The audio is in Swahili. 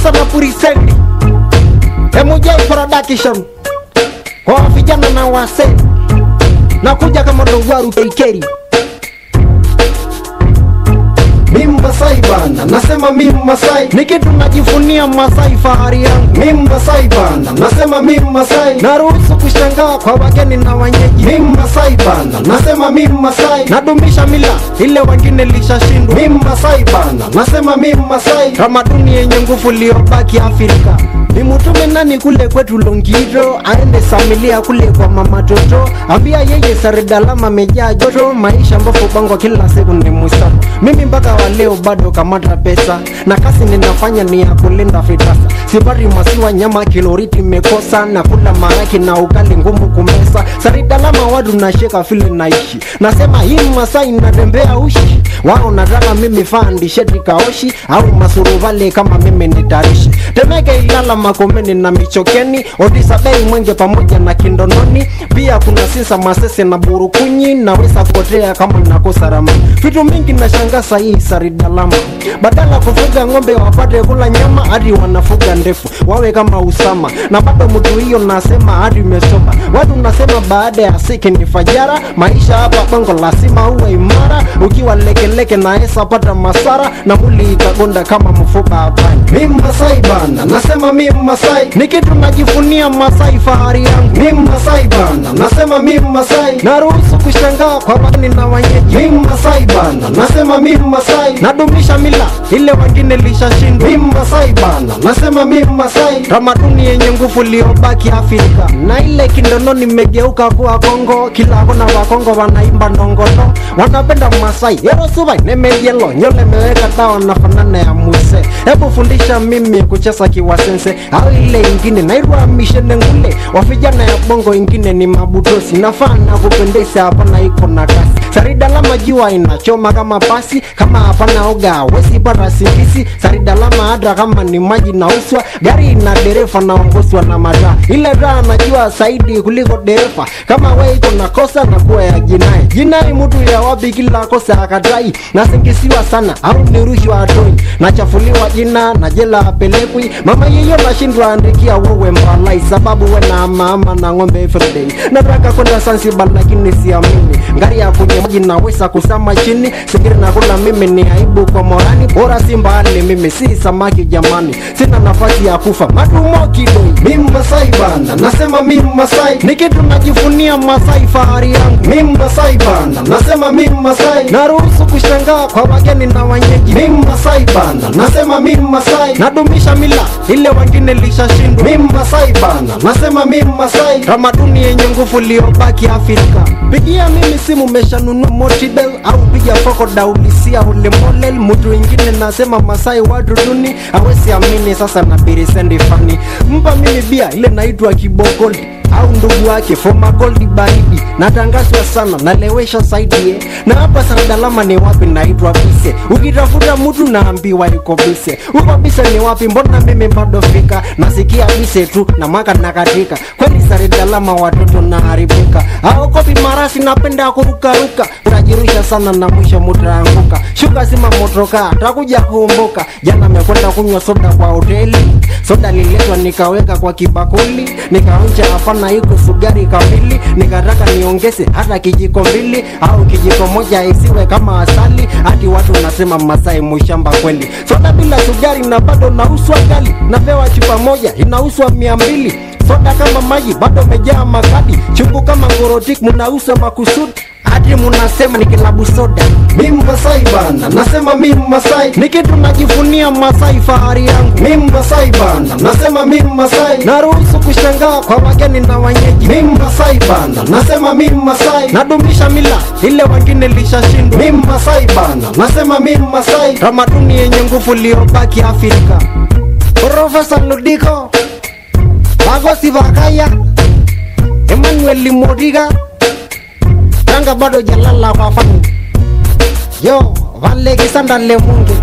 kabisa na purisendi Emujai production kwa vijana na wase nakuja kama Ndowaru Keikeri. Mimi Masai bana, nasema mimi Masai. Ni kitu najivunia Masai, fahari yangu. Mimi Masai bana, nasema mimi Masai. Naruhusu kushangaa kwa wageni na wenyeji. Mimi Masai bana, nasema mimi Masai. Nadumisha mila ile wengine lishashindwa. Mimi Masai bana, nasema mimi Masai. Tamaduni yenye nguvu iliyobaki Afrika. Nimutume nani kule kwetu Longiro, aende Samilia kule kwa mama Toto, ambia yeye Saridalama mejaa joto, maisha mbofu bongo kila siku ni musako. Mimi mpaka wa leo bado kamata pesa, na kasi ninafanya ni ya kulinda fitasa. Sibari masiwa nyama kiloriti mekosa, na kula maraki na ugali ngumu kumesa. Saridalama wadu na sheka vile naishi, nasema hii Masai natembea ushi. Wao nataka mimi fandi sheti kaoshi, au masuruvale kama mimi nitarishi. Temeke Ilala Makomeni na Michokeni, Odisa Bei Mwenge pamoja na Kindononi. Pia kuna Sisa Masese na Burukunyi, naweza kupotea kama nakosa ramani. Vitu mingi na shangasa hii Saridalama. Badala kufuga ngombe wapate kula nyama, hadi wanafuga ndefu wawe kama Usama. Na bado mtu hiyo nasema hadi umesoba. Watu nasema baada ya siki ni fajara. Maisha hapa bongo lazima uwe imara. Ukiwa leke na esa pata masara, na muli ikagonda kama mfupa hapani. Mimi Masai bana, nasema mimi Masai. Ni kitu najivunia Masai, fahari yangu. Mimi Masai bana, nasema mimi Masai. Naruhusu kushangaa kwa wageni na wenyeji. Mimi Masai bana, nasema mimi Masai. Nadumisha mila ile wengine lishashindwa. Mimi Masai bana, nasema mimi Masai. Tamaduni yenye nguvu iliyobaki Afrika. Na ile Kindononi megeuka kuwa Kongo, kila kona wa Kongo wanaimba ndongoto. Wanapenda Masai, yero subai neme yelo, nyole meweka dawa na fanana ya muse. Hebu fundisha mimi kucheza kiwasense, au ile ingine nairwa mishene ngule. Wafijana ya bongo ingine ni mabutosi, nafaa na kupendesa hapana iko na kasi. Saridalama jua inachoma kama pasi, kama hapana oga wesi pata singisi. Saridalama adra kama ni maji na uswa, gari na derefa na ongoswa na mata. Ile raha najua saidi kuliko derefa, kama we iko na kosa na kuwa ya jinai. Jinai mtu ya wapi kila kosa akatai, nasingisiwa sana au nirushwa atoi. Nachafuliwa jina na jela apelekwi, mama yeyo nashindwa andikia wewe mbalai. Sababu we na mama na ngombe everyday. Nataka kwenda Zanzibar lakini siamini, ngari ya kwenye maji naweza kusama chini. Sikiri na kula mimi ni aibu kwa morani, bora simbali mimi si samaki jamani. Sina nafasi ya kufa matumo kidoi. Mimi Masai bana, nasema mimi Masai. Ni kitu najivunia Masai, fahari yangu. Mimi Masai bana, nasema mimi Masai. Naruhusu kushangaa kwa wageni na wenyeji. Mimi Masai bana, nasema mimi Masai. Nadumisha mila ile wengine lishashindwa. Mimi Masai bana, nasema mimi Masai. Tamaduni yenye nguvu iliyobaki Afrika. Pigia mimi simu meshanunua Motibel, au pigia foko daulisia ule molel. Mtu ingine nasema Masai watu duni, hawezi amini sasa na birisendi fani. Mpa mimi bia ile naitwa Kibogoli, au ndugu wake Foma Gold baridi. Natangazwa sana nalewesha saidi na hapa Saridalama ni wapi naitwa Bise. Ukitafuta mtu naambiwa yuko Bise. Uko Bise ni wapi, mbona mimi bado fika? Nasikia Bise tu na maka nakatika. Kweli Saridalama watoto na haribika. Au kopi marasi napenda kurukaruka. Unajirusha sana na mwisho mutaanguka. Shuka sima motoka takuja kuumbuka. Jana mekwenda kunywa soda kwa hoteli. Soda liletwa nikaweka kwa kibakuli, nikaonja hapana iko sugari kamili. Nikataka niongeze hata kijiko mbili, au kijiko moja isiwe kama asali. Hadi watu nasema Masai mushamba kweli. Soda bila sugari na bado nauswa gali. Napewa chupa moja inauswa 200. Soda kama maji bado mejaa makadi. Chungu kama ngorotik munausa makusudi, hadi munasema ni kilabu soda. Mimi Masai bana, nasema mimi Masai. Ni kitu najivunia Masai, fahari yangu. Mimi Masai bana, nasema mimi Masai. Naruhusu kushangaa kwa wageni na wenyeji. Mimi Masai bana, nasema mimi Masai. Nadumisha mila ile wengine lishashindwa. Mimi Masai bana, nasema mimi Masai. Tamaduni yenye nguvu iliyobaki Afrika. Profesa Ludiko Bagosi Vakaya, Emmanuel Modiga, Tanga bado jalala kwa fani. Yo, vale kisanda le mungu.